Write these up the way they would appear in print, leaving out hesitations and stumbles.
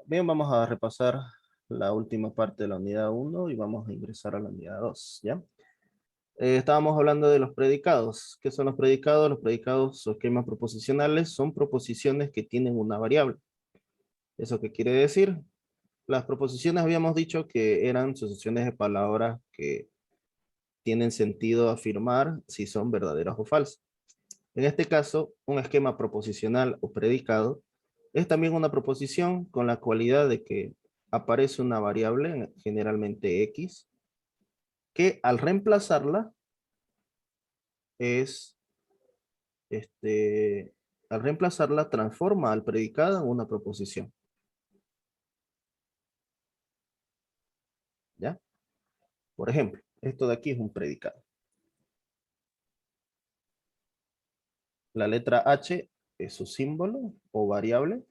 Bien, vamos a repasar la última parte de la unidad uno y vamos a ingresar a la unidad 2, ¿ya? Estábamos hablando de los predicados. ¿Qué son los predicados? Los predicados o esquemas proposicionales son proposiciones que tienen una variable. ¿Eso qué quiere decir? Las proposiciones habíamos dicho que eran sucesiones de palabras que tienen sentido afirmar si son verdaderas o falsas. En este caso, un esquema proposicional o predicado es también una proposición con la cualidad de que aparece una variable, generalmente X, que al reemplazarla es, este, al reemplazarla transforma al predicado en una proposición, ¿ya? Por ejemplo, esto de aquí es un predicado. La letra H es su símbolo o variable.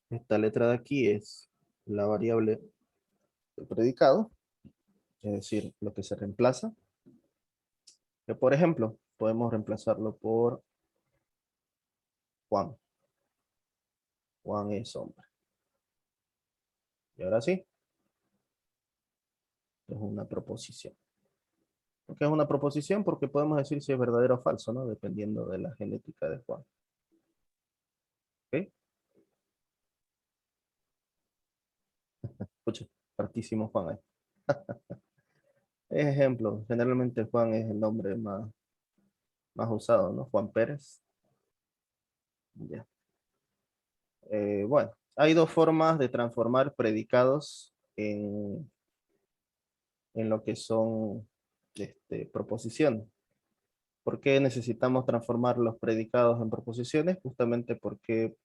Esta letra de aquí es la variable del predicado, es decir, lo que se reemplaza. Que por ejemplo, podemos reemplazarlo por Juan. Juan es hombre. Y ahora sí, es una proposición. ¿Por qué es una proposición? Porque podemos decir si es verdadero o falso, ¿no? Dependiendo de la genética de Juan. ¿Ok? Escucha, hartísimo Juan ahí. Ejemplo, generalmente Juan es el nombre más usado, ¿no? Juan Pérez. Ya. Bueno, hay dos formas de transformar predicados en lo que son proposiciones. ¿Por qué necesitamos transformar los predicados en proposiciones? Justamente porque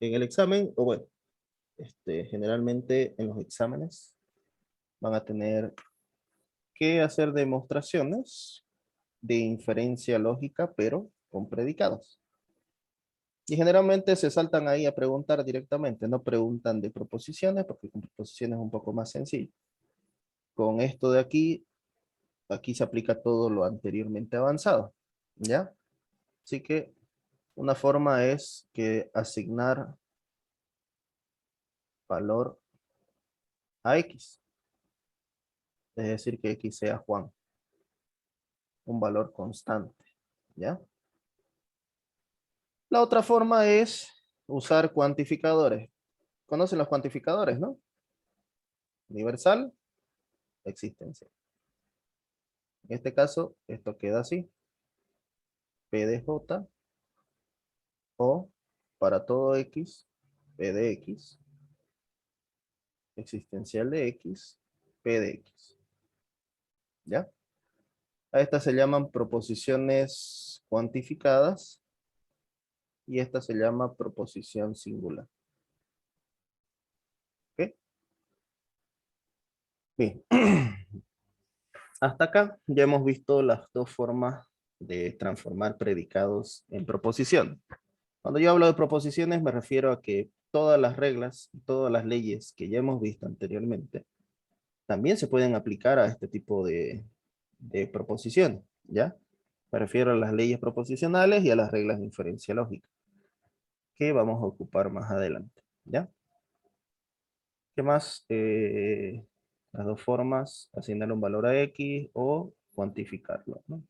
en el examen, o bueno, generalmente en los exámenes van a tener que hacer demostraciones de inferencia lógica, pero con predicados. Y generalmente se saltan ahí a preguntar directamente, no preguntan de proposiciones, porque con proposiciones es un poco más sencillo. Con esto de aquí, aquí se aplica todo lo anteriormente avanzado, ¿ya? Así que una forma es que asignar valor a X, es decir, que X sea Juan, un valor constante, ¿ya? La otra forma es usar cuantificadores. ¿Conocen los cuantificadores, no? Universal, existencia. En este caso, esto queda así. P de J o para todo X, P de X, existencial de X, P de X. ¿Ya? A estas se llaman proposiciones cuantificadas y esta se llama proposición singular. ¿Ok? Bien. Hasta acá ya hemos visto las dos formas de transformar predicados en proposición. Cuando yo hablo de proposiciones me refiero a que todas las reglas, todas las leyes que ya hemos visto anteriormente, también se pueden aplicar a este tipo de proposiciones, ¿ya? Me refiero a las leyes proposicionales y a las reglas de inferencia lógica, que vamos a ocupar más adelante, ¿ya? ¿Qué más? Las dos formas, asignarle un valor a X o cuantificarlo, ¿no?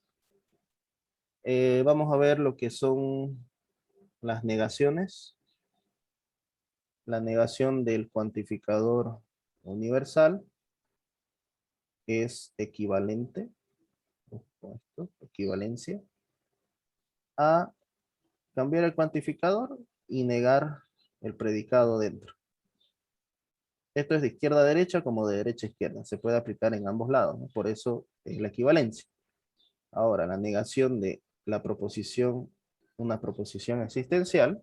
Vamos a ver lo que son las negaciones. La negación del cuantificador universal es equivalente, equivalencia, a cambiar el cuantificador y negar el predicado dentro. Esto es de izquierda a derecha como de derecha a izquierda. Se puede aplicar en ambos lados, ¿no? Por eso es la equivalencia. Ahora, la negación de la proposición, una proposición existencial,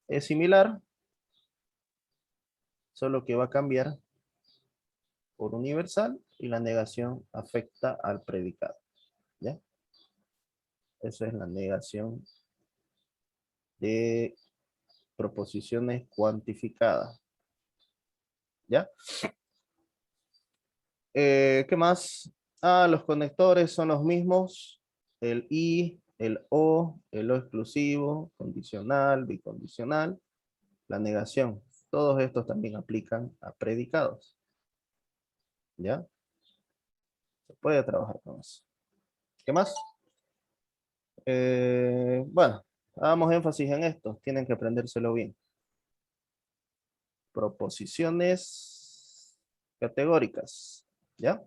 es similar, solo que va a cambiar por universal y la negación afecta al predicado. ¿Ya? Eso es la negación de proposiciones cuantificadas. ¿Ya? ¿Qué más? Ah, los conectores son los mismos. El y el o exclusivo, condicional, bicondicional, la negación. Todos estos también aplican a predicados. ¿Ya? Se puede trabajar con eso. ¿Qué más? Bueno, hagamos énfasis en esto. Tienen que aprendérselo bien. Proposiciones categóricas. ¿Ya?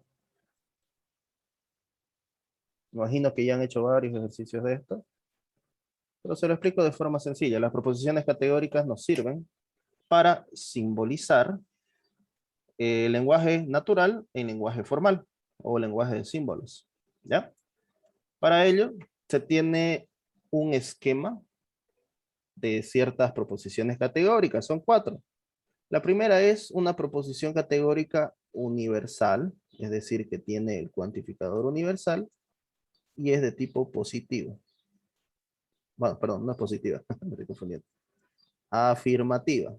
Imagino que ya han hecho varios ejercicios de esto, pero se lo explico de forma sencilla. Las proposiciones categóricas nos sirven para simbolizar lenguaje natural en lenguaje formal o lenguaje de símbolos. ¿Ya? Para ello, se tiene un esquema de ciertas proposiciones categóricas. Son 4. La primera es una proposición categórica universal, es decir, que tiene el cuantificador universal y es de tipo positivo. Bueno, perdón, no es positiva, me estoy confundiendo. Afirmativa.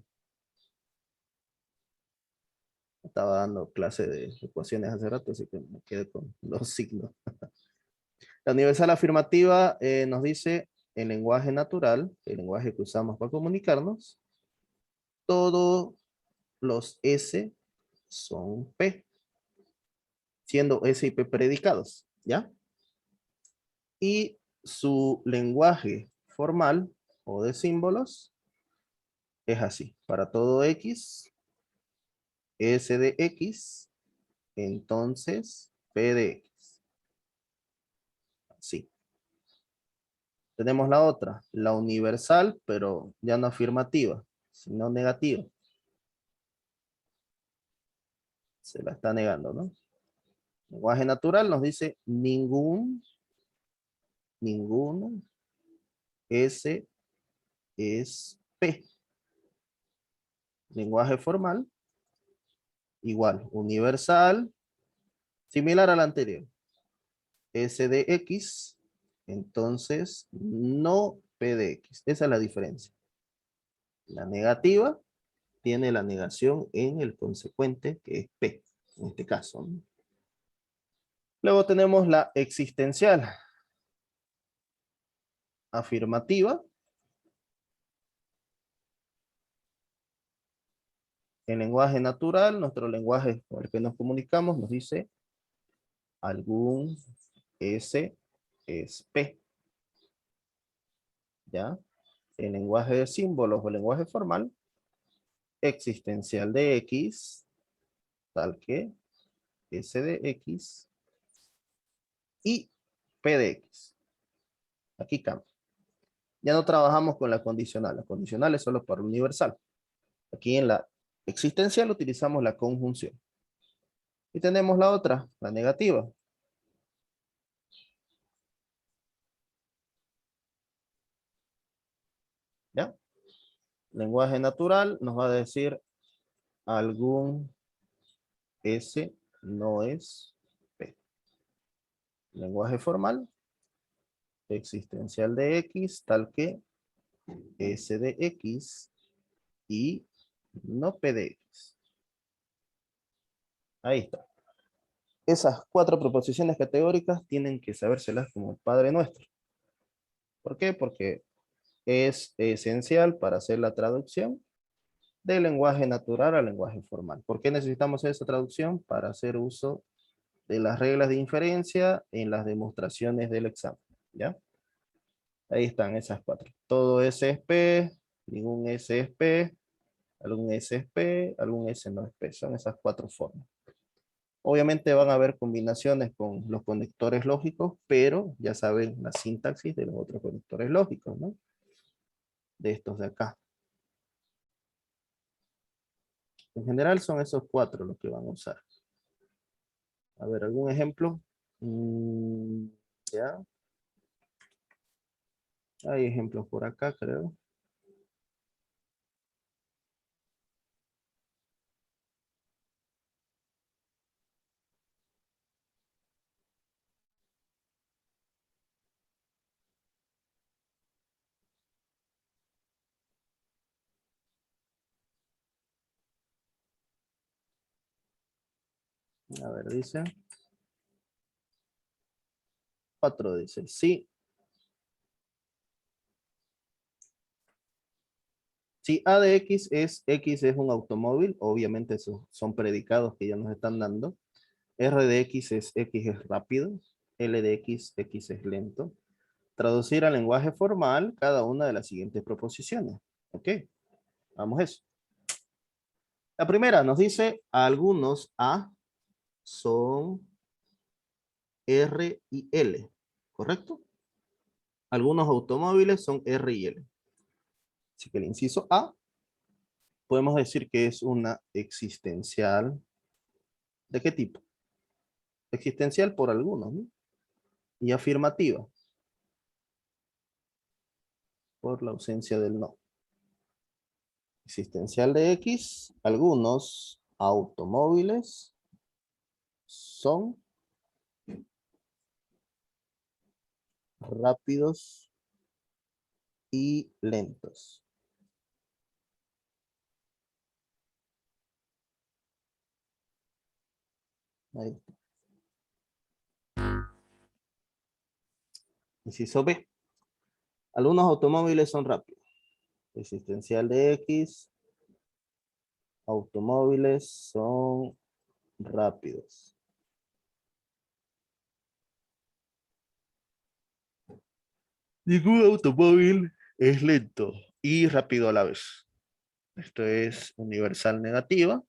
Estaba dando clase de ecuaciones hace rato, así que me quedé con los signos. La universal afirmativa nos dice en lenguaje natural, el lenguaje que usamos para comunicarnos, todos los S son P, siendo S y P predicados, ¿ya? Y su lenguaje formal o de símbolos es así. Para todo X, S de X, entonces P de X. Así. Tenemos la otra, la universal, pero ya no afirmativa, sino negativa. Se la está negando, ¿no? Lenguaje natural nos dice ninguno S es P. Lenguaje formal, igual, universal, similar al anterior. S de X, entonces no P de X. Esa es la diferencia. La negativa tiene la negación en el consecuente, que es P, en este caso, ¿no? Luego tenemos la existencial afirmativa. En lenguaje natural, nuestro lenguaje con el que nos comunicamos nos dice algún S es P. ¿Ya? En lenguaje de símbolos o lenguaje formal, existencial de X, tal que S de X y P de X. Aquí cambia. Ya no trabajamos con la condicional. La condicional es solo para universal. Aquí en la existencial utilizamos la conjunción. Y tenemos la otra, la negativa. ¿Ya? Lenguaje natural nos va a decir algún S no es P. Lenguaje formal, existencial de X, tal que S de X y no P de X. Ahí está. Esas 4 proposiciones categóricas tienen que sabérselas como el Padre Nuestro. ¿Por qué? Porque es esencial para hacer la traducción del lenguaje natural al lenguaje formal. ¿Por qué necesitamos esa traducción? Para hacer uso de las reglas de inferencia en las demostraciones del examen. ¿Ya? Ahí están esas 4. Todo S es P, ningún S es P, algún S es P, algún S no es P. Son esas 4 formas. Obviamente van a haber combinaciones con los conectores lógicos, pero ya saben la sintaxis de los otros conectores lógicos, ¿no? De estos de acá. En general son esos 4 los que van a usar. A ver, ¿algún ejemplo? Ya. Hay ejemplos por acá, creo. A ver, dice. 4 dice, sí, Si A de X es un automóvil, obviamente esos son predicados que ya nos están dando. R de X es rápido. L de X es lento. Traducir al lenguaje formal cada una de las siguientes proposiciones. Ok, vamos a eso. La primera nos dice, algunos A son R y L, ¿correcto? Algunos automóviles son R y L. Así que el inciso A, podemos decir que es una existencial. ¿De qué tipo? Existencial por algunos, ¿no? Y afirmativa, por la ausencia del no. Existencial de X, algunos automóviles son rápidos y lentos. Ahí está. Inciso B. Algunos automóviles son rápidos. Existencial de X, automóviles son rápidos. Ningún automóvil es lento y rápido a la vez. Esto es universal negativa.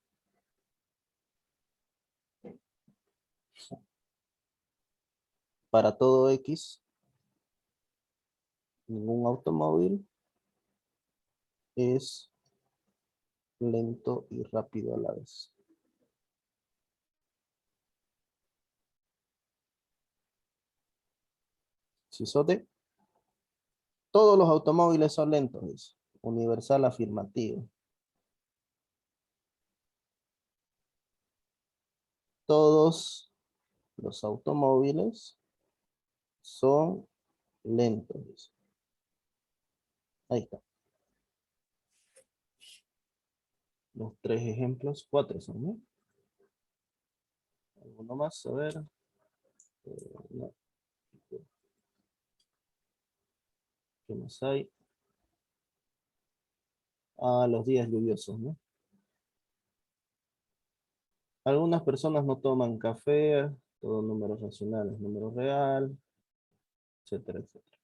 Para todo X, ningún automóvil es lento y rápido a la vez. Inciso D. Todos los automóviles son lentos, dice. Universal afirmativo. Todos los automóviles son lentos, dice. Ahí está. Los tres ejemplos, cuatro son, ¿no? ¿Alguno más? A ver. No. ¿Qué más hay? Ah, los días lluviosos, ¿no? Algunas personas no toman café, todos números racionales, número real, etcétera, etcétera.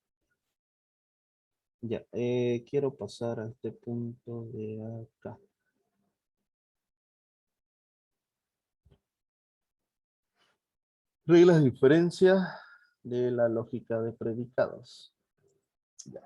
Ya, quiero pasar a este punto de acá. Reglas de inferencia de la lógica de predicados. Ya.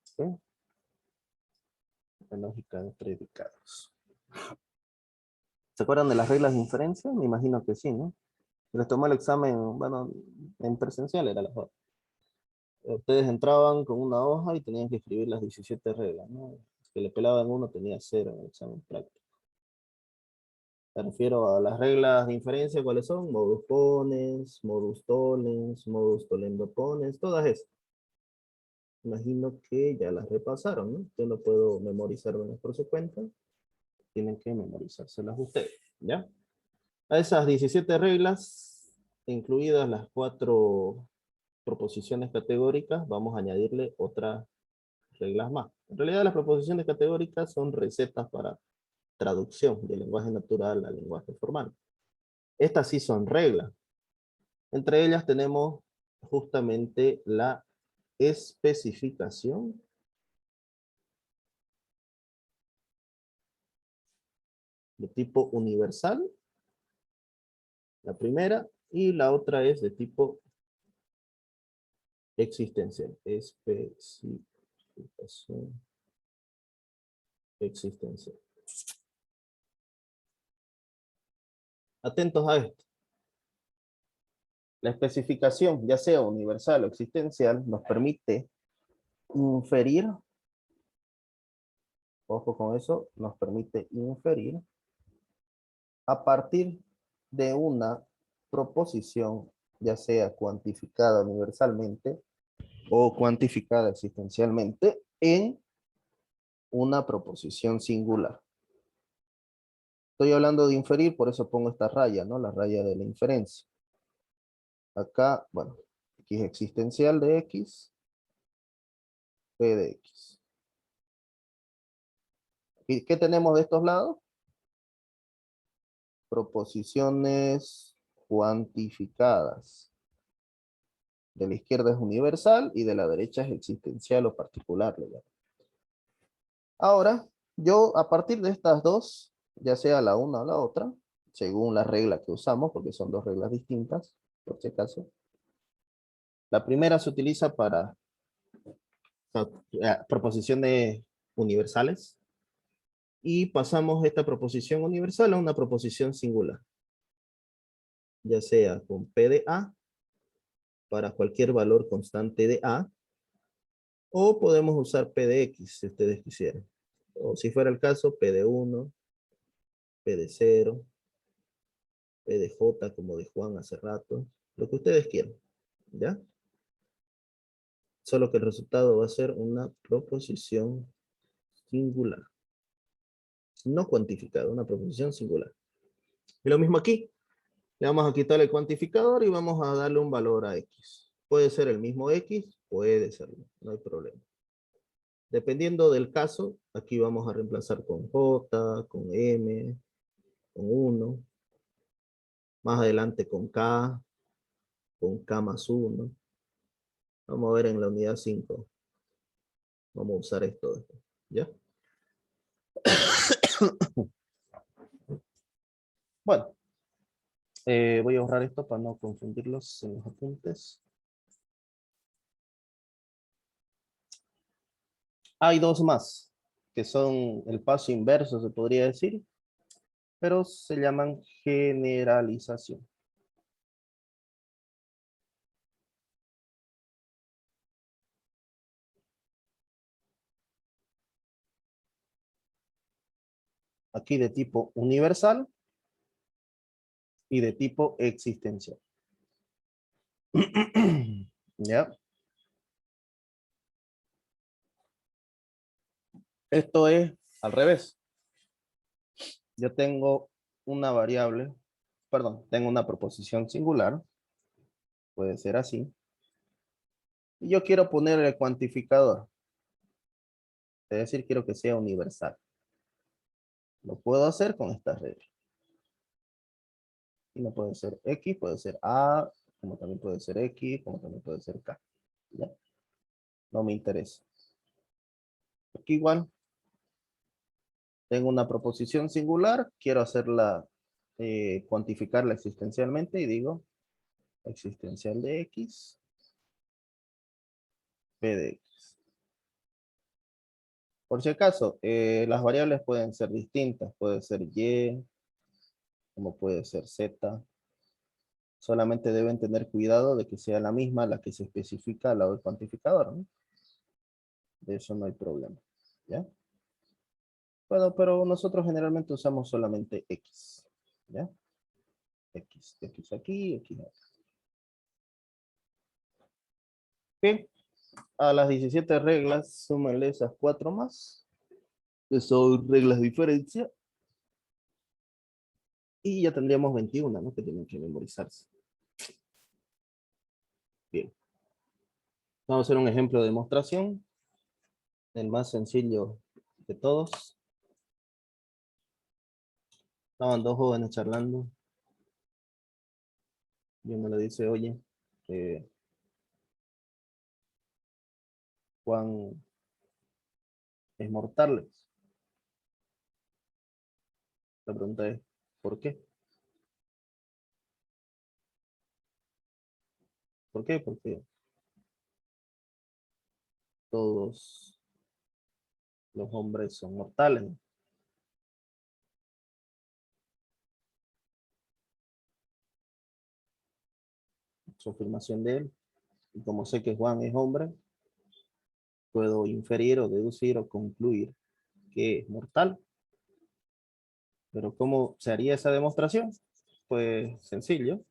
¿Sí? La lógica de predicados. ¿Se acuerdan de las reglas de inferencia? Me imagino que sí, ¿no? Les tomó el examen, bueno, en presencial era la hoja. Ustedes entraban con una hoja y tenían que escribir las 17 reglas, ¿no? Que le pelaban uno tenía 0 en el examen práctico. Me refiero a las reglas de inferencia, ¿cuáles son? Modus ponens, modus tollens, modus tollendo ponens, todas esas. Imagino que ya las repasaron, ¿no? Yo no puedo memorizarlas por su cuenta. Tienen que memorizárselas ustedes, ¿ya? A esas 17 reglas, incluidas las 4 proposiciones categóricas, vamos a añadirle otras reglas más. En realidad las proposiciones categóricas son recetas para traducción del lenguaje natural al lenguaje formal. Estas sí son reglas. Entre ellas tenemos justamente la especificación de tipo universal, la primera, y la otra es de tipo existencial. Especificación existencial. Atentos a esto. La especificación, ya sea universal o existencial, nos permite inferir, ojo con eso, a partir de una proposición, ya sea cuantificada universalmente o cuantificada existencialmente, en una proposición singular. Estoy hablando de inferir, por eso pongo esta raya, ¿no? La raya de la inferencia. Acá, bueno, X existencial de X, P de X. ¿Y qué tenemos de estos lados? Proposiciones cuantificadas. De la izquierda es universal y de la derecha es existencial o particular. Ahora, yo a partir de estas dos, ya sea la una o la otra, según la regla que usamos, porque son dos reglas distintas, por si acaso. La primera se utiliza para proposiciones universales y pasamos esta proposición universal a una proposición singular, ya sea con P de A para cualquier valor constante de A, o podemos usar P de X si ustedes quisieran. O si fuera el caso, P de 1, P de 0, P de J como de Juan hace rato, lo que ustedes quieran, ¿ya? Solo que el resultado va a ser una proposición singular. No cuantificada, una proposición singular. Y lo mismo aquí. Le vamos a quitar el cuantificador y vamos a darle un valor a X. Puede ser el mismo X, puede serlo, no hay problema. Dependiendo del caso, aquí vamos a reemplazar con J, con M, con 1. Más adelante con K más 1. Vamos a ver en la unidad 5. Vamos a usar esto. ¿Ya? Bueno, voy a borrar esto para no confundirlos en los apuntes. Hay dos más, que son el paso inverso, se podría decir, pero se llaman generalización. Aquí de tipo universal y de tipo existencial. ¿Ya? Esto es al revés. Yo tengo una variable, perdón, tengo una proposición singular, puede ser así, y yo quiero poner el cuantificador, es decir, quiero que sea universal. Lo puedo hacer con esta regla. Y no puede ser X, puede ser A, como también puede ser X, como también puede ser K. ¿Ya? No me interesa. Aquí igual, tengo una proposición singular, quiero hacerla, cuantificarla existencialmente y digo existencial de X, P de X. Por si acaso, las variables pueden ser distintas, puede ser Y, como puede ser Z. Solamente deben tener cuidado de que sea la misma la que se especifica al lado del cuantificador, ¿no? De eso no hay problema, ¿ya? Bueno, pero nosotros generalmente usamos solamente X, ¿ya? X aquí, X acá. Bien, a las 17 reglas, súmenle esas 4 más, que son reglas de diferencia, y ya tendríamos 21, ¿no? Que tienen que memorizarse. Bien. Vamos a hacer un ejemplo de demostración, el más sencillo de todos. Estaban dos jóvenes charlando. Y uno le dice, oye, Juan es mortal. La pregunta es, ¿por qué? ¿Por qué? Porque todos los hombres son mortales. Su afirmación de él. Y como sé que Juan es hombre, puedo inferir o deducir o concluir que es mortal. Pero ¿cómo se haría esa demostración? Pues sencillo.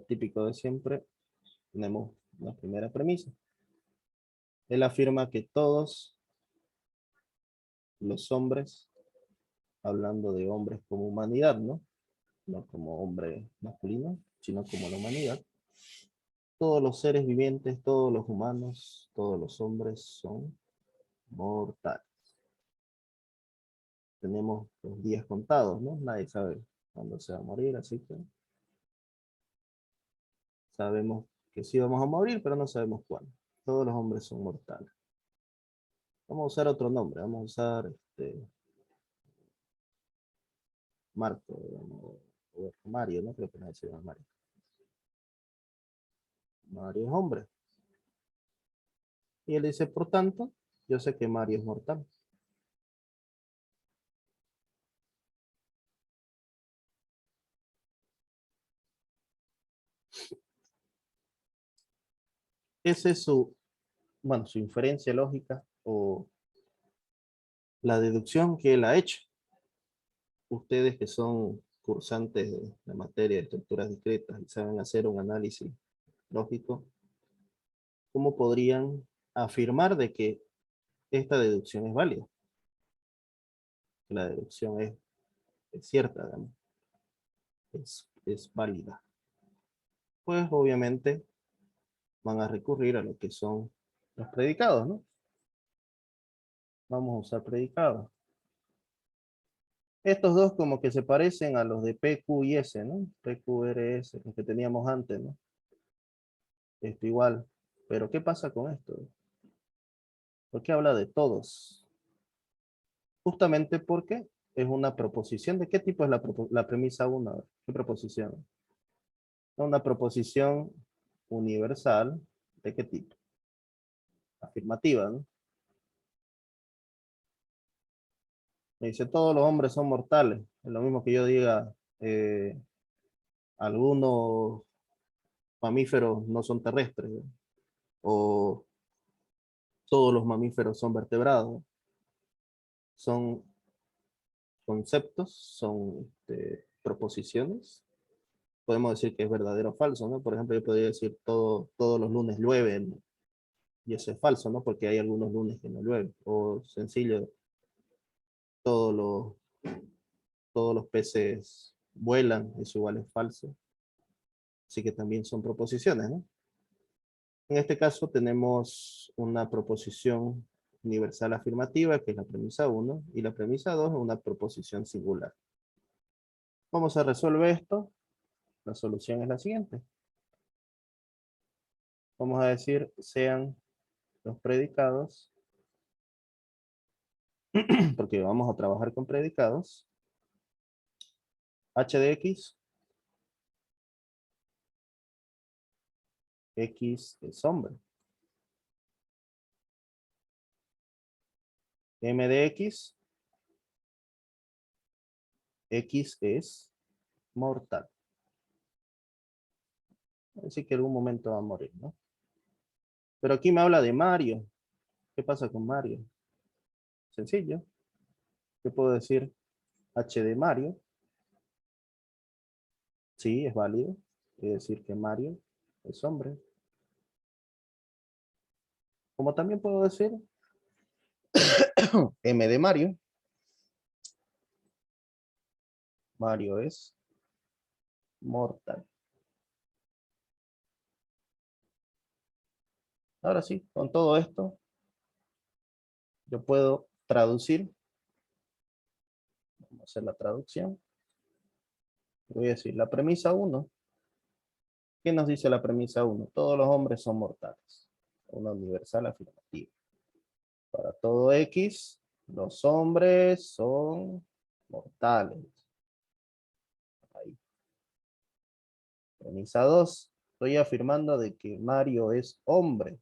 típico de siempre, tenemos la primera premisa. Él afirma que todos los hombres, hablando de hombres como humanidad, ¿no? No como hombre masculino, sino como la humanidad. Todos los seres vivientes, todos los humanos, todos los hombres son mortales. Tenemos los días contados, ¿no? Nadie sabe cuándo se va a morir, así que sabemos que sí vamos a morir, pero no sabemos cuándo. Todos los hombres son mortales. Vamos a usar otro nombre, vamos a usar Marco, o Mario, ¿no? Creo que nadie se llama Mario. Mario es hombre. Y él dice, por tanto, yo sé que Mario es mortal. Esa es su, bueno, su inferencia lógica o la deducción que él ha hecho. Ustedes que son cursantes de la materia de estructuras discretas y saben hacer un análisis lógico, ¿cómo podrían afirmar de que esta deducción es válida? Que la deducción es cierta, digamos, es válida. Pues obviamente van a recurrir a lo que son los predicados, ¿no? Vamos a usar predicados. Estos dos como que se parecen a los de P, Q y S, ¿no? P, Q, R, S, los que teníamos antes, ¿no? Esto igual. Pero ¿qué pasa con esto? ¿Por qué habla de todos? Justamente porque es una proposición. ¿De qué tipo es la premisa 1? ¿Qué proposición? Una proposición universal. ¿De qué tipo? Afirmativa, ¿no? Me dice, todos los hombres son mortales. Es lo mismo que yo diga, algunos mamíferos no son terrestres, ¿no? O todos los mamíferos son vertebrados. Son conceptos, son proposiciones. Podemos decir que es verdadero o falso, ¿no? Por ejemplo, yo podría decir todos los lunes llueven, y eso es falso, ¿no? Porque hay algunos lunes que no llueve. O sencillo, todos los, todos los peces vuelan, eso igual es falso. Así que también son proposiciones, ¿no? En este caso tenemos una proposición universal afirmativa, que es la premisa 1, y la premisa 2 es una proposición singular. ¿Cómo se resuelve esto? La solución es la siguiente. Vamos a decir, sean los predicados, porque vamos a trabajar con predicados, h de x, x es hombre. M de x, x es mortal. Así que en algún momento va a morir, ¿no? Pero aquí me habla de Mario. ¿Qué pasa con Mario? Sencillo. ¿Qué puedo decir? H de Mario. Sí, es válido. Es decir que Mario es hombre. Como también puedo decir M de Mario. Mario es mortal. Ahora sí, con todo esto, yo puedo traducir. Vamos a hacer la traducción. Voy a decir la premisa 1. ¿Qué nos dice la premisa 1? Todos los hombres son mortales. Una universal afirmativa. Para todo X, los hombres son mortales. Ahí. Premisa 2. Estoy afirmando de que Mario es hombre.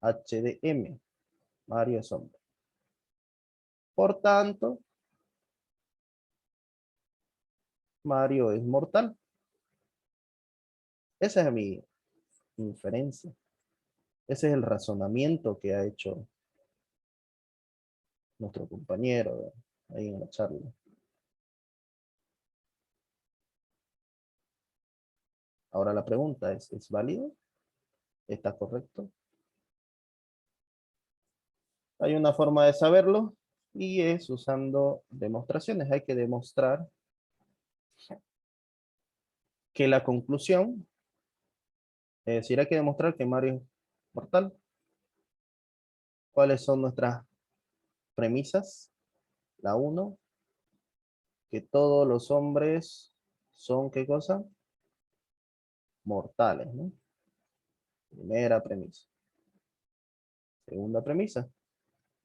H de M. Mario es hombre. Por tanto, Mario es mortal. Esa es mi inferencia. Ese es el razonamiento que ha hecho nuestro compañero ahí en la charla. Ahora la pregunta ¿es válido? ¿Está correcto? Hay una forma de saberlo y es usando demostraciones. Hay que demostrar que la conclusión, es decir, hay que demostrar que Mario es mortal. ¿Cuáles son nuestras premisas? La uno, que todos los hombres son, ¿qué cosa? Mortales, ¿no? Primera premisa. Segunda premisa,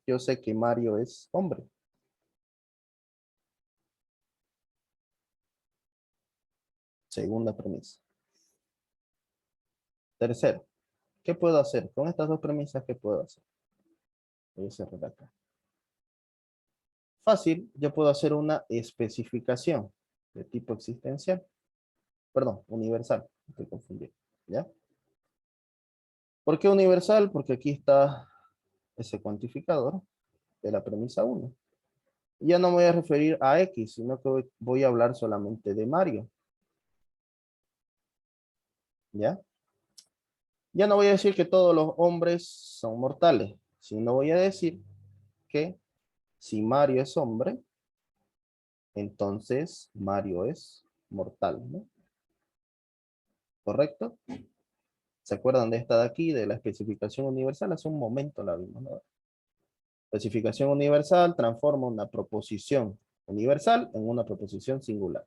yo sé que Mario es hombre. Segunda premisa. Tercero, ¿qué puedo hacer? Con estas dos premisas, ¿qué puedo hacer? Voy a cerrar acá. Fácil, yo puedo hacer una especificación de tipo existencial. Perdón, universal. Estoy confundido. ¿Ya? ¿Por qué universal? Porque aquí está ese cuantificador de la premisa uno. Ya no me voy a referir a X, sino que voy a hablar solamente de Mario. ¿Ya? Ya no voy a decir que todos los hombres son mortales, sino voy a decir que si Mario es hombre, entonces Mario es mortal, ¿no? ¿Correcto? ¿Se acuerdan de esta de aquí, de la especificación universal? Hace un momento la vimos, ¿no? Especificación universal transforma una proposición universal en una proposición singular.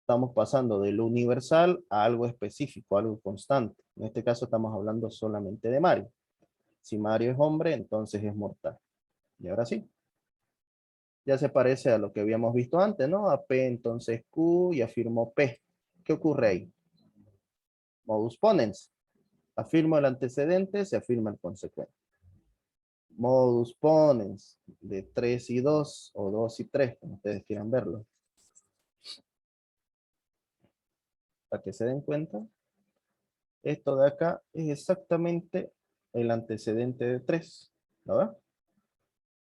Estamos pasando de lo universal a algo específico, algo constante. En este caso estamos hablando solamente de Mario. Si Mario es hombre, entonces es mortal. Y ahora sí, ya se parece a lo que habíamos visto antes, ¿no? A P, entonces Q y afirmo P. ¿Qué ocurre ahí? Modus ponens. Afirmo el antecedente, se afirma el consecuente. Modus ponens de 3 y 2 o 2 y 3, como ustedes quieran verlo. Para que se den cuenta, esto de acá es exactamente el antecedente de 3, ¿no?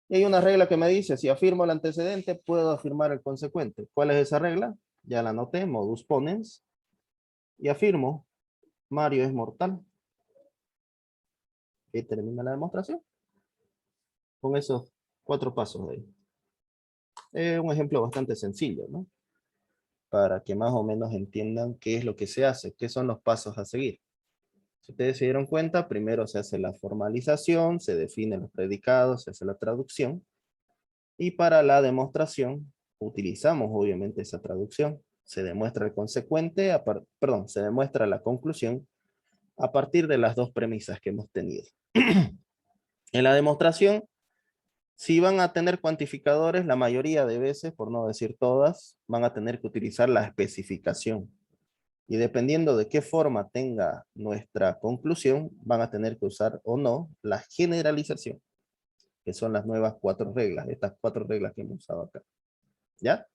Y hay una regla que me dice, si afirmo el antecedente, puedo afirmar el consecuente. ¿Cuál es esa regla? Ya la anoté, modus ponens. Y afirmo, Mario es mortal. Y termina la demostración con esos 4 pasos de ahí. Es un ejemplo bastante sencillo, ¿no? Para que más o menos entiendan qué es lo que se hace, qué son los pasos a seguir. Si ustedes se dieron cuenta, primero se hace la formalización, se definen los predicados, se hace la traducción. Y para la demostración, utilizamos obviamente esa traducción. Se demuestra el consecuente, perdón, se demuestra la conclusión a partir de las dos premisas que hemos tenido. En la demostración, si van a tener cuantificadores, la mayoría de veces, por no decir todas, van a tener que utilizar la especificación. Y dependiendo de qué forma tenga nuestra conclusión, van a tener que usar o no la generalización, que son las nuevas 4 reglas, estas 4 reglas que hemos usado acá. ¿Ya?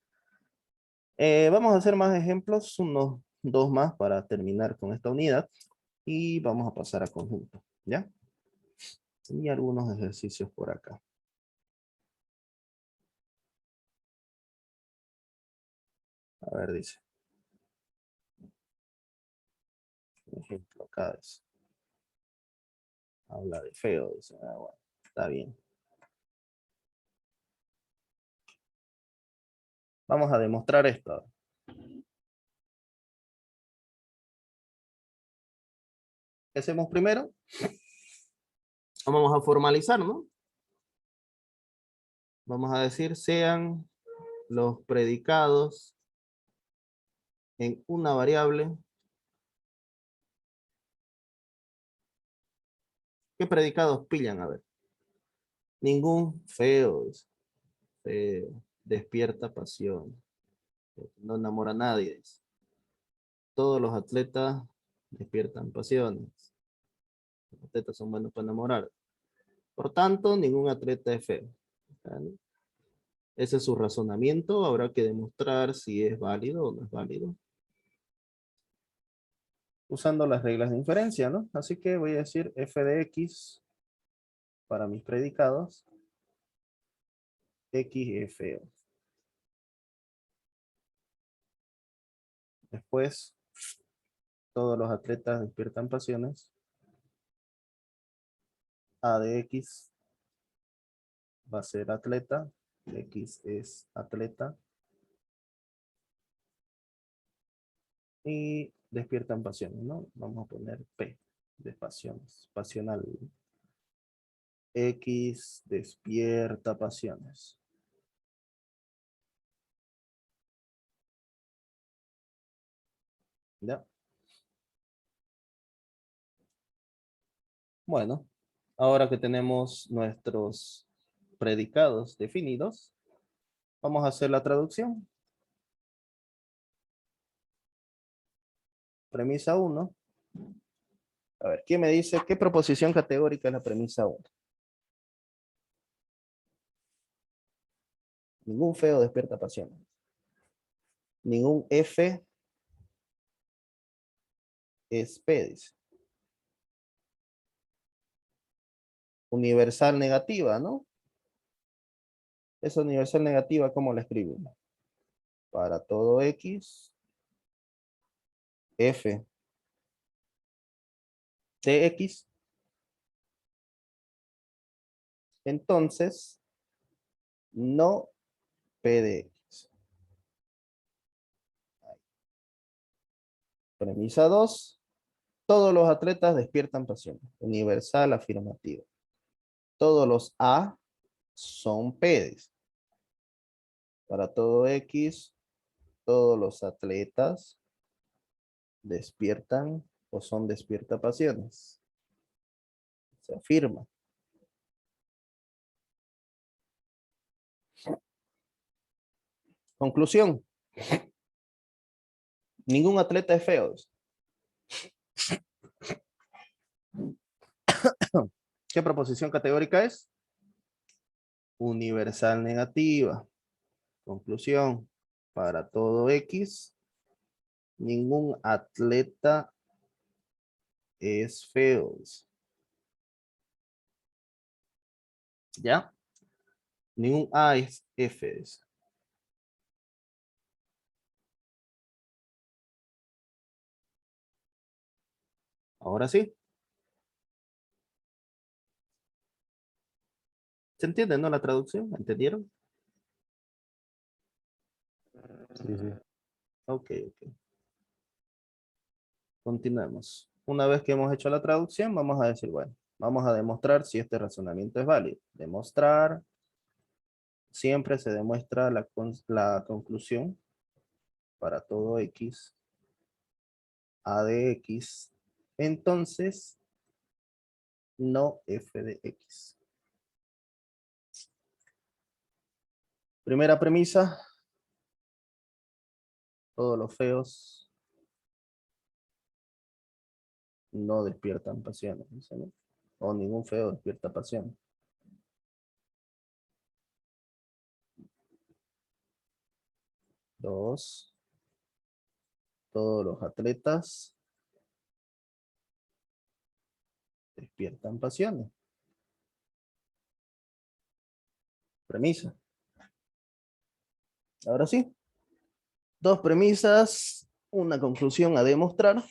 Vamos a hacer más ejemplos, unos 2 más para terminar con esta unidad. Y vamos a pasar a conjunto. ¿Ya? Y algunos ejercicios por acá. A ver, dice. Un ejemplo acá es. Habla de feo, dice. Ah, bueno, está bien. Vamos a demostrar esto. ¿Qué hacemos primero? Vamos a formalizar, ¿no? Vamos a decir, sean los predicados en una variable. ¿Qué predicados pillan? A ver. Ningún feo, dice. Feo. Despierta pasión. No enamora a nadie, dice. Todos los atletas despiertan pasiones. Los atletas son buenos para enamorar. Por tanto, ningún atleta es feo. ¿Vale? Ese es su razonamiento. Habrá que demostrar si es válido o no es válido. Usando las reglas de inferencia, ¿no? Así que voy a decir f de x para mis predicados. X es feo. Después todos los atletas despiertan pasiones. A de X va a ser atleta. X es atleta. Y despiertan pasiones, ¿no? Vamos a poner P de pasiones, pasional. X despierta pasiones. ¿Ya? Bueno, ahora que tenemos nuestros predicados definidos, vamos a hacer la traducción. Premisa 1. A ver, ¿quién me dice qué proposición categórica es la premisa 1? Ningún feo despierta pasiones. Ningún F es P, dice. Universal negativa, ¿no? Esa universal negativa, ¿cómo la escribimos? Para todo X, F de X. Entonces, no P de X. Premisa 2. Todos los atletas despiertan pasión. Universal afirmativa. Todos los A son P. Para todo X, todos los atletas despiertan o son despierta pasiones. Se afirma. Conclusión. Ningún atleta es feo. ¿Qué proposición categórica es? Universal negativa. Conclusión. Para todo X, ningún atleta es feo. ¿Ya? Ningún A es F. Ahora sí. ¿Se entiende, no, la traducción? ¿Entendieron? Sí, sí. Ok, ok. Continuemos. Una vez que hemos hecho la traducción, vamos a decir, bueno, vamos a demostrar si este razonamiento es válido. Demostrar. Siempre se demuestra la conclusión para todo X, A de X. Entonces, no F de X. Primera premisa. Todos los feos no despiertan pasiones, ¿no? O ningún feo despierta pasión. Dos. Todos los atletas despiertan pasiones. Premisa. Ahora sí. Dos premisas, una conclusión a demostrar.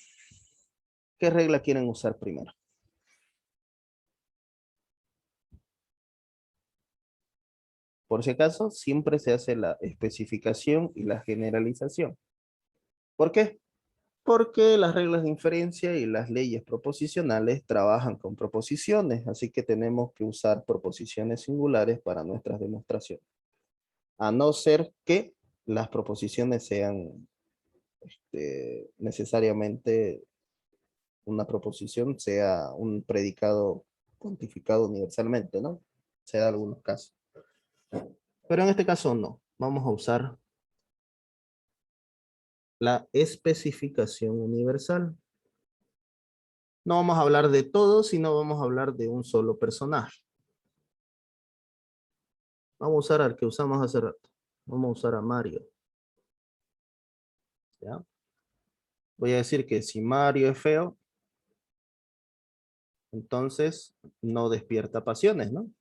¿Qué regla quieren usar primero? Por si acaso, siempre se hace la especificación y la generalización. ¿Por qué? Porque las reglas de inferencia y las leyes proposicionales trabajan con proposiciones, así que tenemos que usar proposiciones singulares para nuestras demostraciones. A no ser que las proposiciones sean necesariamente una proposición sea un predicado cuantificado universalmente, ¿no? Se da algunos casos. Pero en este caso no. Vamos a usar la especificación universal. No vamos a hablar de todo, sino vamos a hablar de un solo personaje. Vamos a usar al que usamos hace rato. Vamos a usar a Mario. ¿Ya? Voy a decir que si Mario es feo, entonces no despierta pasiones, ¿no?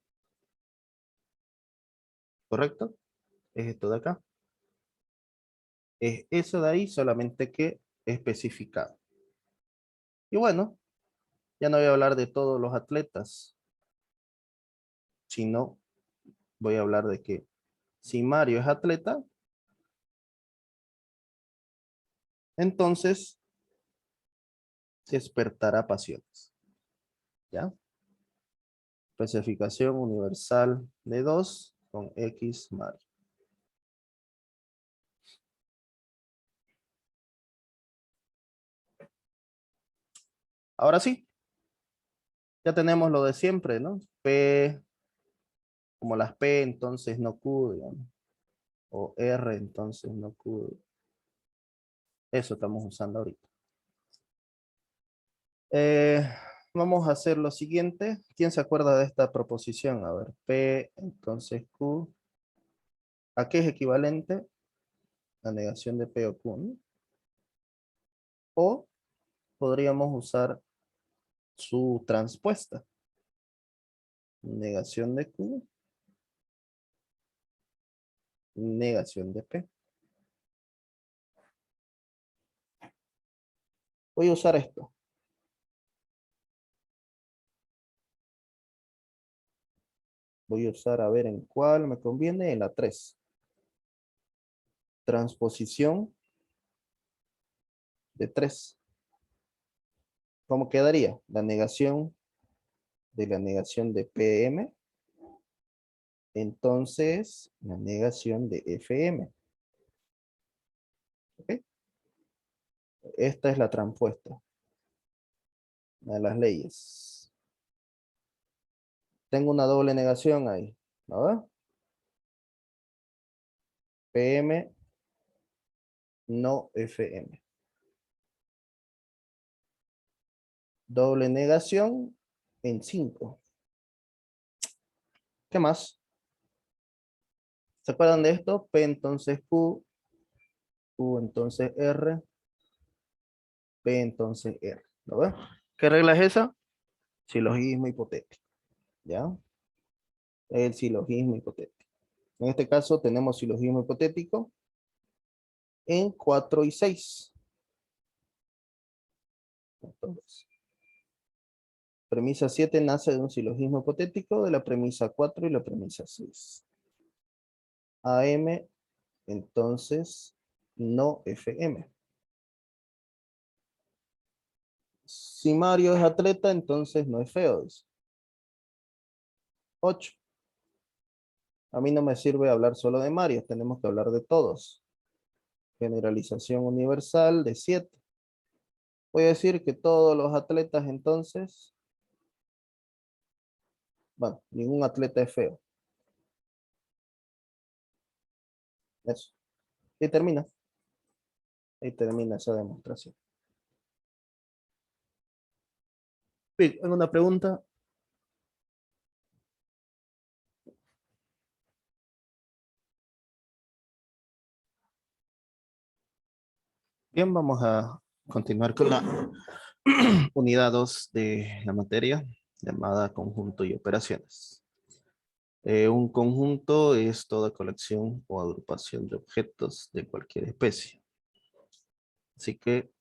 ¿Correcto? Es esto de acá. Es eso de ahí, solamente que especificado. Y bueno, ya no voy a hablar de todos los atletas, sino voy a hablar de que si Mario es atleta, entonces despertará pasiones. ¿Ya? Especificación universal de 2 con X Mario. Ahora sí, ya tenemos lo de siempre, ¿no? P, como las P, entonces no Q, digamos. O R, entonces no Q. Eso estamos usando ahorita. Eh, Vamos a hacer lo siguiente. ¿Quién se acuerda de esta proposición? A ver, P, entonces Q. ¿A qué es equivalente? La negación de P o Q, ¿no? O podríamos usar su transpuesta. Negación de Q, negación de P. Voy a usar esto. Voy a usar, a ver en cuál me conviene, en la 3. Transposición de 3. ¿Cómo quedaría? La negación de PM. Entonces, la negación de FM. ¿Ok? Esta es la transpuesta de las leyes. Tengo una doble negación ahí. ¿No? PM, no FM. Doble negación en 5. ¿Qué más? ¿Se acuerdan de esto? P entonces Q, Q entonces R, P entonces R. ¿Lo ves? ¿Qué regla es esa? Silogismo hipotético. ¿Ya? El silogismo hipotético. En este caso tenemos silogismo hipotético en 4 y 6. Entonces, premisa 7 nace de un silogismo hipotético de la premisa 4 y la premisa 6. AM, entonces, no FM. Si Mario es atleta, entonces no es feo. Dice. 8. A mí no me sirve hablar solo de Mario, tenemos que hablar de todos. Generalización universal de 7. Voy a decir que todos los atletas entonces, bueno, ningún atleta es feo. Eso. Y termina. Ahí termina esa demostración. Bien, ¿alguna pregunta? Bien, vamos a continuar con la unidad 2 de la materia llamada conjunto y operaciones. Un conjunto es toda colección o agrupación de objetos de cualquier especie. Así que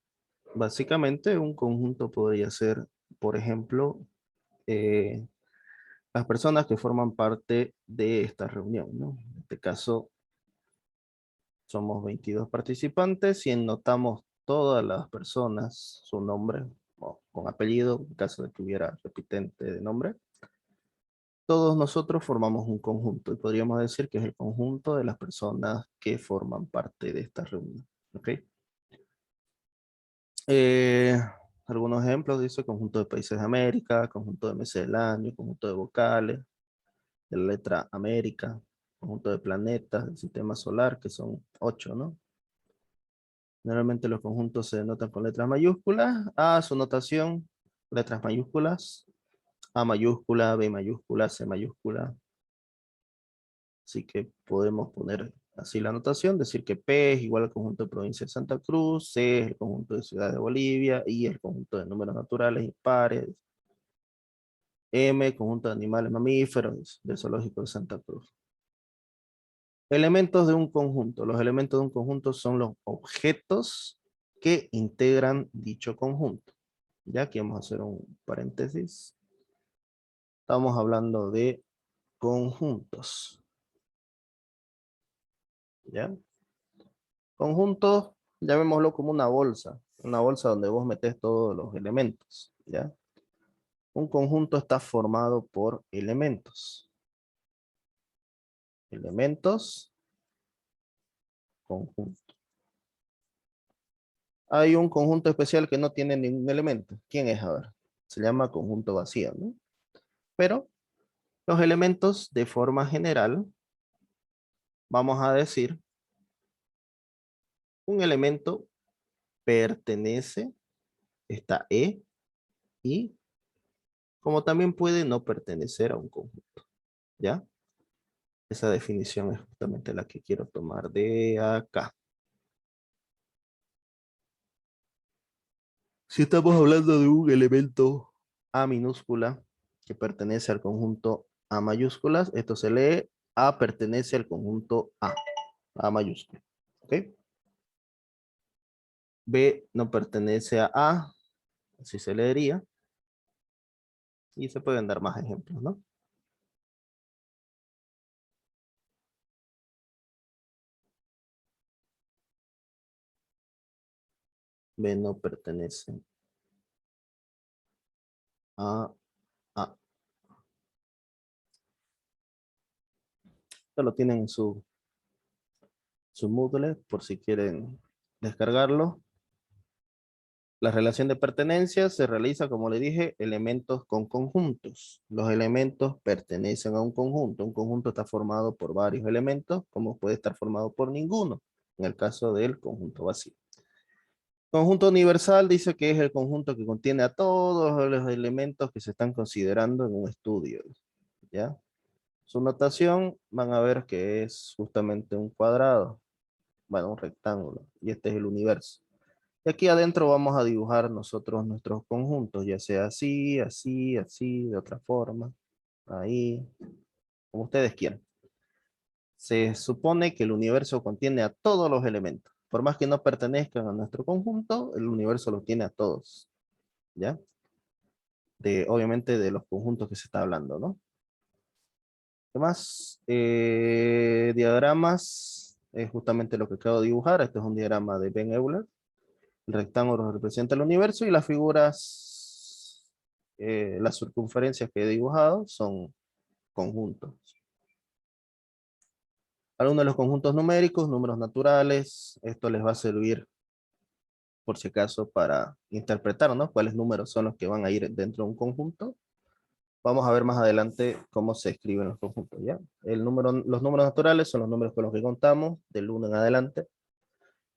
básicamente un conjunto podría ser, por ejemplo, eh, las personas que forman parte de esta reunión, ¿no? En este caso, somos 22 participantes y anotamos todas las personas, su nombre o con apellido, en caso de que hubiera repitente de nombre. Todos nosotros formamos un conjunto y podríamos decir que es el conjunto de las personas que forman parte de esta reunión. ¿Ok? Eh, Algunos ejemplos dice conjunto de países de América, conjunto de meses del año, conjunto de vocales, de la letra América, conjunto de planetas del sistema solar, que son 8, ¿no? Generalmente los conjuntos se denotan con letras mayúsculas. A, su notación, letras mayúsculas. A mayúscula, B mayúscula, C mayúscula. Así que podemos poner así la notación, decir que P es igual al conjunto de provincia de Santa Cruz, C es el conjunto de ciudades de Bolivia, I es el conjunto de números naturales impares, M, conjunto de animales mamíferos del zoológico de Santa Cruz. Elementos de un conjunto. Los elementos de un conjunto son los objetos que integran dicho conjunto. Ya aquí vamos a hacer un paréntesis. Estamos hablando de conjuntos. ¿Ya? Conjuntos, llamémoslo como una bolsa. Una bolsa donde vos metés todos los elementos. ¿Ya? Un conjunto está formado por elementos. Elementos, conjunto. Hay un conjunto especial que no tiene ningún elemento. ¿Quién es? A ver. Se llama conjunto vacío, ¿no? Pero los elementos de forma general, vamos a decir, un elemento pertenece, está y como también puede no pertenecer a un conjunto, ¿ya? Esa definición es justamente la que quiero tomar de acá. Si estamos hablando de un elemento A minúscula que pertenece al conjunto A mayúsculas, esto se lee A pertenece al conjunto A mayúscula, ¿ok? B no pertenece a A, así se leería, y se pueden dar más ejemplos, ¿no? B no pertenece a A. Esto lo tienen en su Moodle por si quieren descargarlo. La relación de pertenencia se realiza, como le dije, elementos con conjuntos. Los elementos pertenecen a un conjunto. Un conjunto está formado por varios elementos, como puede estar formado por ninguno, en el caso del conjunto vacío. Conjunto universal dice que es el conjunto que contiene a todos los elementos que se están considerando en un estudio, ¿ya? Su notación van a ver que es justamente un cuadrado, bueno, un rectángulo, y este es el universo. Y aquí adentro vamos a dibujar nosotros nuestros conjuntos, ya sea así, así, así, de otra forma, ahí, como ustedes quieran. Se supone que el universo contiene a todos los elementos. Por más que no pertenezcan a nuestro conjunto, el universo los tiene a todos, ¿ya? Obviamente de los conjuntos que se está hablando, ¿no? ¿Qué más? Diagramas, es justamente lo que acabo de dibujar. Este es un diagrama de Ben Euler. El rectángulo representa el universo y las figuras, las circunferencias que he dibujado son conjuntos. Algunos de los conjuntos numéricos, números naturales, esto les va a servir por si acaso para interpretar, ¿no? Cuáles números son los que van a ir dentro de un conjunto. Vamos a ver más adelante cómo se escriben los conjuntos, ¿ya? Los números naturales son los números con los que contamos, del 1 en adelante.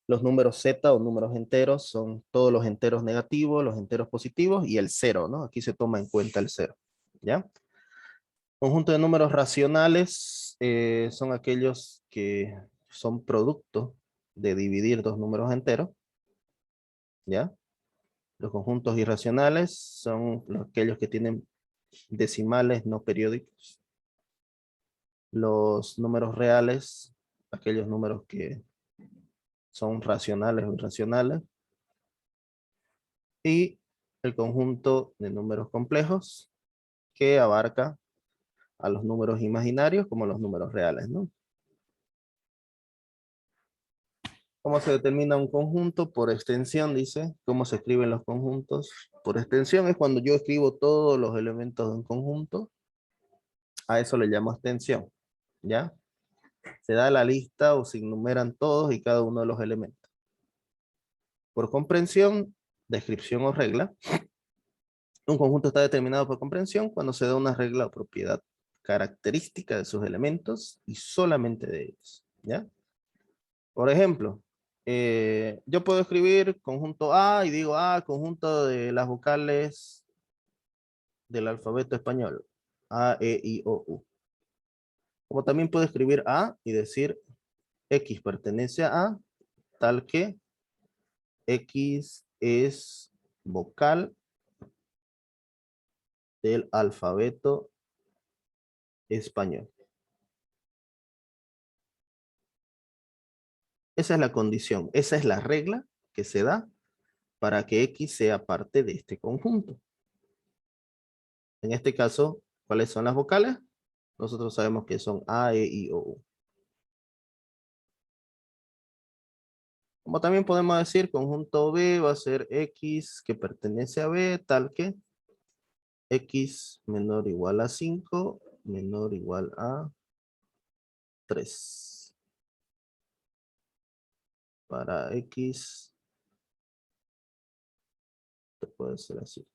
Los números Z o números enteros son todos los enteros negativos, los enteros positivos y el cero, ¿no? Aquí se toma en cuenta el cero, ¿ya? Conjunto de números racionales son aquellos que son producto de dividir dos números enteros, ¿ya? Los conjuntos irracionales son aquellos que tienen decimales no periódicos. Los números reales, aquellos números que son racionales o irracionales. Y el conjunto de números complejos que abarca a los números imaginarios como los números reales, ¿no? ¿Cómo se determina un conjunto? Por extensión, dice. ¿Cómo se escriben los conjuntos? Por extensión es cuando yo escribo todos los elementos de un conjunto. A eso le llamo extensión, ¿ya? Se da la lista o se enumeran todos y cada uno de los elementos. Por comprensión, descripción o regla. Un conjunto está determinado por comprensión cuando se da una regla o propiedad característica de sus elementos y solamente de ellos, ¿ya? Por ejemplo, yo puedo escribir conjunto A y digo conjunto de las vocales del alfabeto español. A, E, I, O, U. Como también puedo escribir A y decir X pertenece a A, tal que X es vocal del alfabeto español. Esa es la condición, esa es la regla que se da para que X sea parte de este conjunto. En este caso, ¿cuáles son las vocales? Nosotros sabemos que son A, E, I, O, U. Como también podemos decir, conjunto B va a ser X que pertenece a B, tal que X menor o igual a 5, menor o igual a 3. Para X, puede ser así.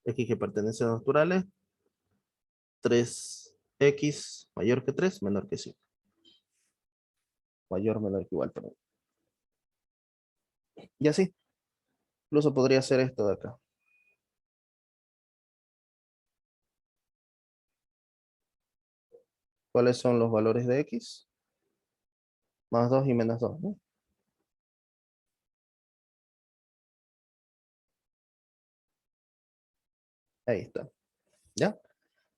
X que pertenece a los naturales, 3X mayor que 3, menor que 5. Mayor, menor que igual, perdón. Y así, incluso podría ser esto de acá. ¿Cuáles son los valores de X? Más 2 y menos 2, ¿no? Ahí está. ¿Ya?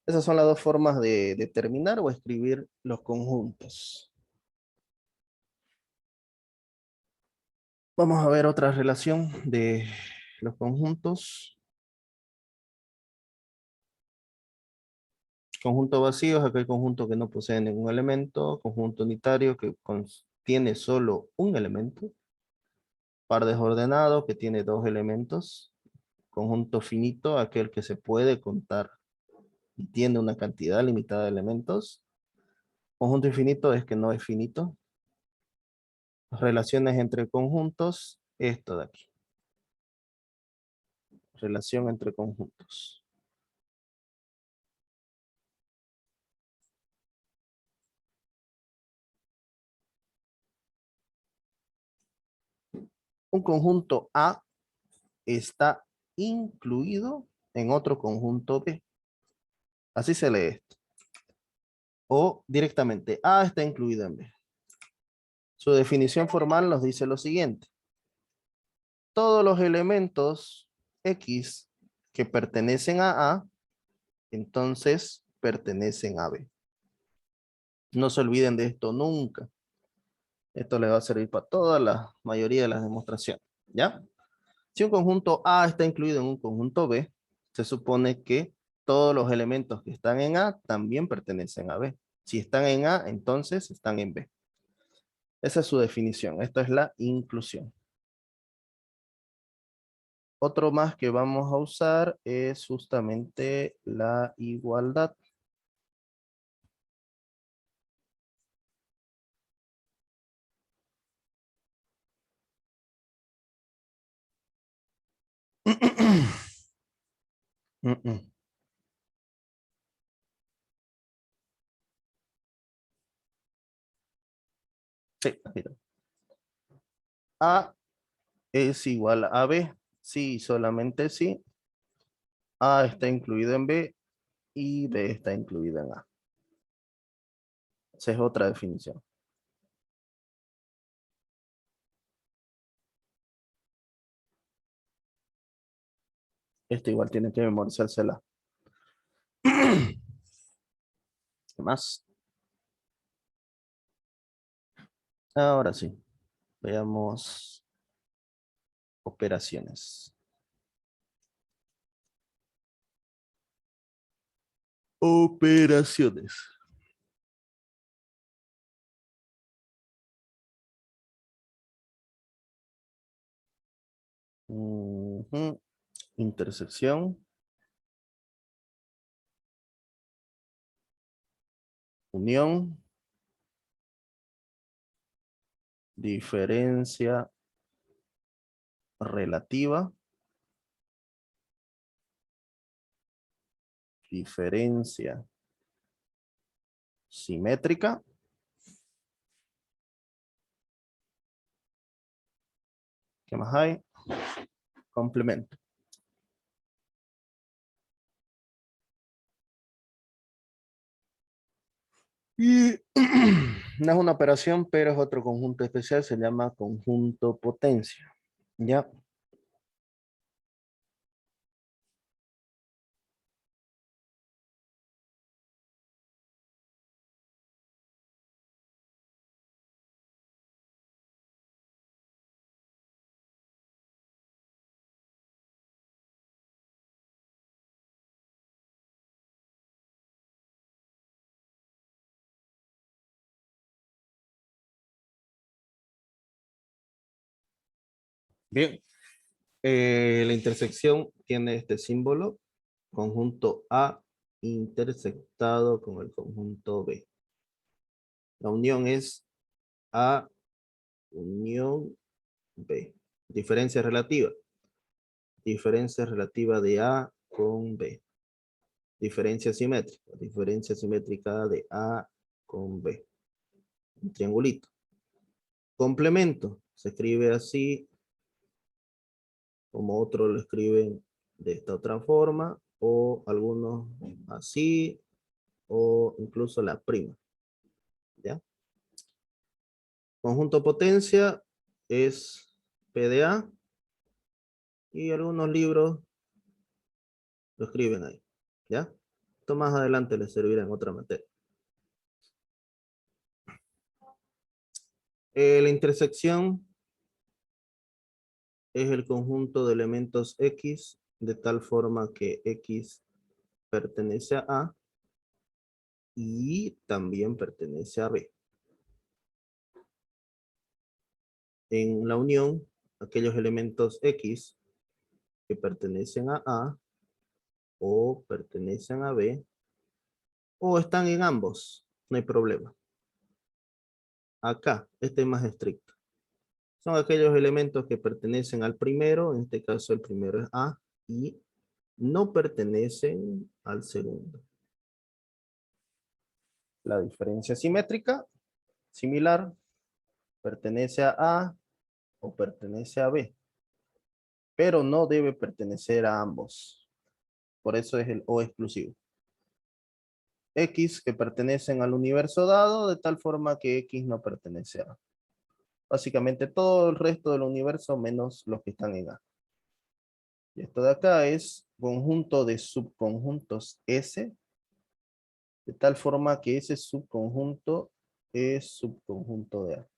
Esas son las dos formas de determinar o escribir los conjuntos. Vamos a ver otra relación de los conjuntos. Conjuntos vacíos, acá hay conjunto que no posee ningún elemento, conjunto unitario que contiene solo un elemento, par desordenado que tiene dos elementos, conjunto finito, aquel que se puede contar y tiene una cantidad limitada de elementos. Conjunto infinito es que no es finito. Relaciones entre conjuntos, esto de aquí. Relación entre conjuntos. Un conjunto A está incluido en otro conjunto B. Así se lee esto. O directamente, A está incluido en B. Su definición formal nos dice lo siguiente. Todos los elementos X que pertenecen a A, entonces pertenecen a B. No se olviden de esto nunca. Esto les va a servir para toda la mayoría de las demostraciones. ¿Ya? Si un conjunto A está incluido en un conjunto B, se supone que todos los elementos que están en A también pertenecen a B. Si están en A, entonces están en B. Esa es su definición. Esto es la inclusión. Otro más que vamos a usar es justamente la igualdad. Sí, mira. A es igual a B. Sí, solamente sí. A está incluido en B y B está incluido en A. Esa es otra definición. Esto igual tiene que memorizársela. ¿Qué más? Ahora sí. Veamos operaciones. Operaciones. Ujú. Intersección. Unión. Diferencia relativa. Diferencia simétrica. ¿Qué más hay? Complemento. Y no es una operación, pero es otro conjunto especial, se llama conjunto potencia. ¿Ya? Bien, la intersección tiene este símbolo, conjunto A intersectado con el conjunto B. La unión es A unión B. Diferencia relativa. Diferencia relativa de A con B. Diferencia simétrica. Diferencia simétrica de A con B. Un triangulito. Complemento. Se escribe así, como otros lo escriben de esta otra forma, o algunos así, o incluso la prima. ¿Ya? Conjunto potencia es PDA y algunos libros lo escriben ahí. ¿Ya? Esto más adelante les servirá en otra materia. La intersección es el conjunto de elementos X de tal forma que X pertenece a A y también pertenece a B. En la unión, aquellos elementos X que pertenecen a A o pertenecen a B o están en ambos, no hay problema. Acá, este es más estricto. Son aquellos elementos que pertenecen al primero, en este caso el primero es A, y no pertenecen al segundo. La diferencia simétrica, similar, pertenece a A o pertenece a B, pero no debe pertenecer a ambos. Por eso es el O exclusivo. X que pertenecen al universo dado, de tal forma que X no pertenece a A. Básicamente todo el resto del universo menos los que están en A. Y esto de acá es conjunto de subconjuntos S, de tal forma que ese subconjunto es subconjunto de A.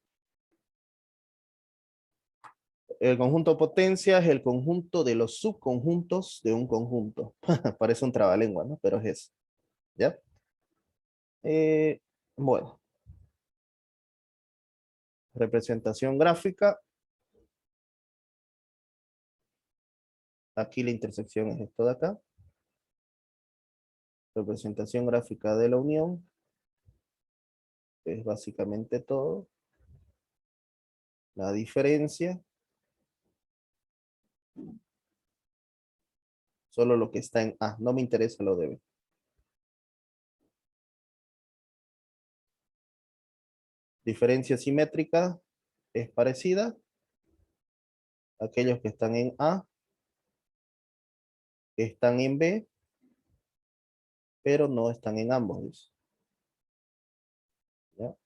El conjunto potencia es el conjunto de los subconjuntos de un conjunto. Parece un trabalengua, ¿no? Pero es eso. ¿Ya? Bueno, representación gráfica. Aquí la intersección es esto de acá. Representación gráfica de la unión. Es básicamente todo. La diferencia. Solo lo que está en A. No me interesa lo de B. Diferencia simétrica es parecida. Aquellos que están en A están en B, pero no están en ambos. Dice. ¿Ya?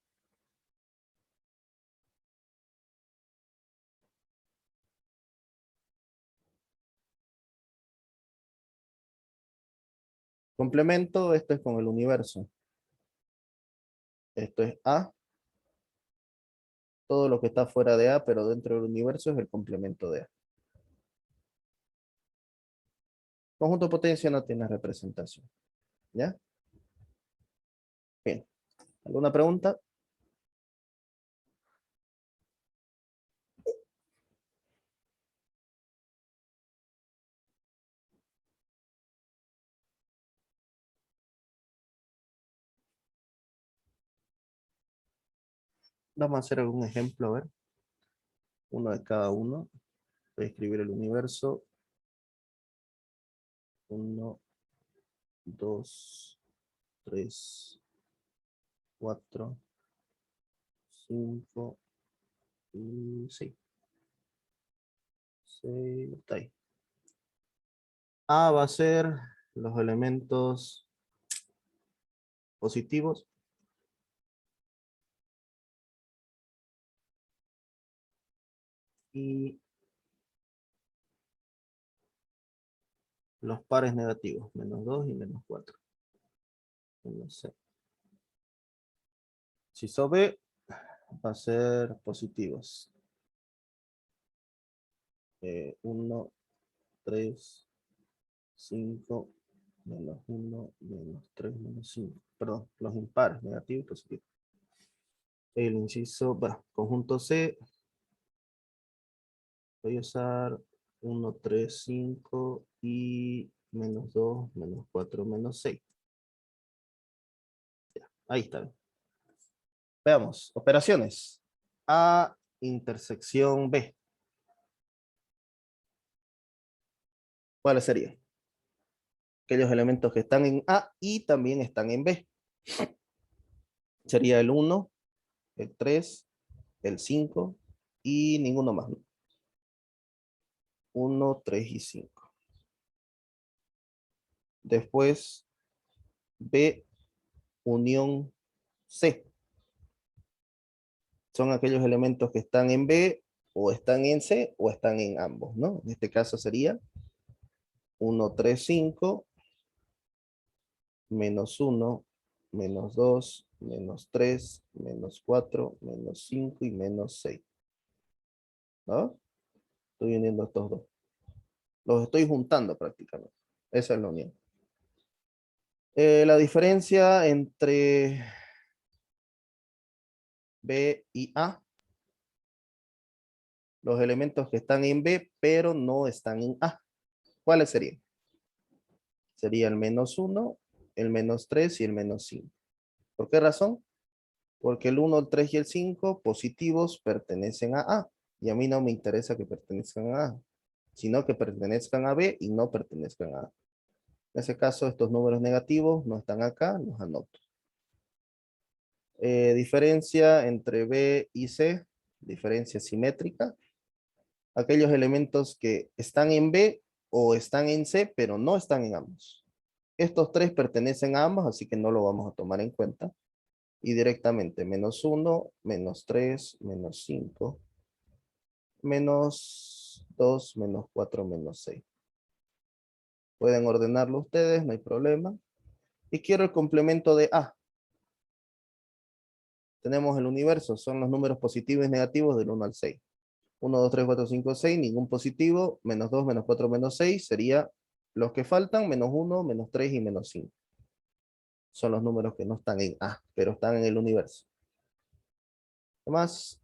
Complemento, esto es con el universo. Esto es A. Todo lo que está fuera de A, pero dentro del universo es el complemento de A. Conjunto potencia no tiene representación. ¿Ya? Bien. ¿Alguna pregunta? Vamos a hacer algún ejemplo, a ver. Uno de cada uno. Voy a escribir el universo. 1, 2, 3, 4, 5 y 6. Está ahí. A va a ser los elementos positivos. Y los pares negativos. -2 y -4. -6. Si B va a ser positivos. 1, 3, 5, -1, -3, -5. Perdón, los impares, negativo y positivo. El inciso, bueno, conjunto C Voy a usar 1, 3, 5 y menos 2, menos 4, menos 6. Ahí está. Veamos, operaciones. A intersección B. ¿Cuáles serían? Aquellos elementos que están en A y también están en B. Sería el 1, el 3, el 5 y ninguno más. 1, 3 y 5. Después B unión C. Son aquellos elementos que están en B o están en C o están en ambos, ¿no? En este caso sería 1, 3, 5, menos 1, menos 2, menos 3, menos 4, menos 5 y menos 6. ¿No? Estoy uniendo estos dos. Los estoy juntando prácticamente. Esa es la unión. La diferencia entre B y A, los elementos que están en B, pero no están en A. ¿Cuáles serían? Sería el menos 1, el menos 3 y el menos 5. ¿Por qué razón? Porque el 1, el 3 y el 5 positivos pertenecen a A. Y a mí no me interesa que pertenezcan a A, sino que pertenezcan a B y no pertenezcan a A. En ese caso, estos números negativos no están acá, los anoto. Diferencia entre B y C, diferencia simétrica. Aquellos elementos que están en B o están en C, pero no están en ambos. Estos tres pertenecen a ambos, así que no lo vamos a tomar en cuenta. Y directamente menos 1, menos 3, menos 5, menos 2, menos 4, menos 6. Pueden ordenarlo ustedes, no hay problema. Y quiero el complemento de A. Tenemos el universo, son los números positivos y negativos del 1 al 6. 1, 2, 3, 4, 5, 6, ningún positivo, menos 2, menos 4, menos 6, sería los que faltan, menos 1, menos 3 y menos 5. Son los números que no están en A, pero están en el universo. Además,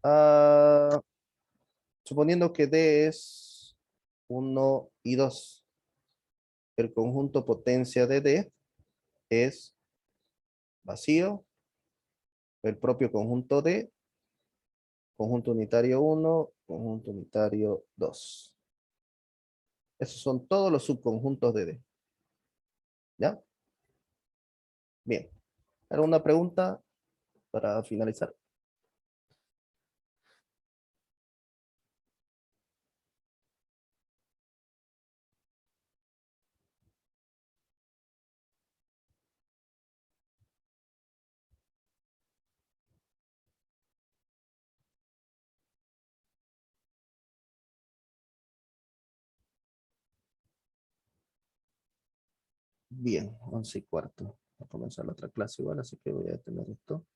suponiendo que D es 1 y 2, el conjunto potencia de D es vacío, el propio conjunto D, conjunto unitario 1, conjunto unitario 2. Esos son todos los subconjuntos de D. ¿Ya? Bien. ¿Alguna pregunta para finalizar? Bien, 11:15. Va a comenzar la otra clase igual, así que voy a detener esto.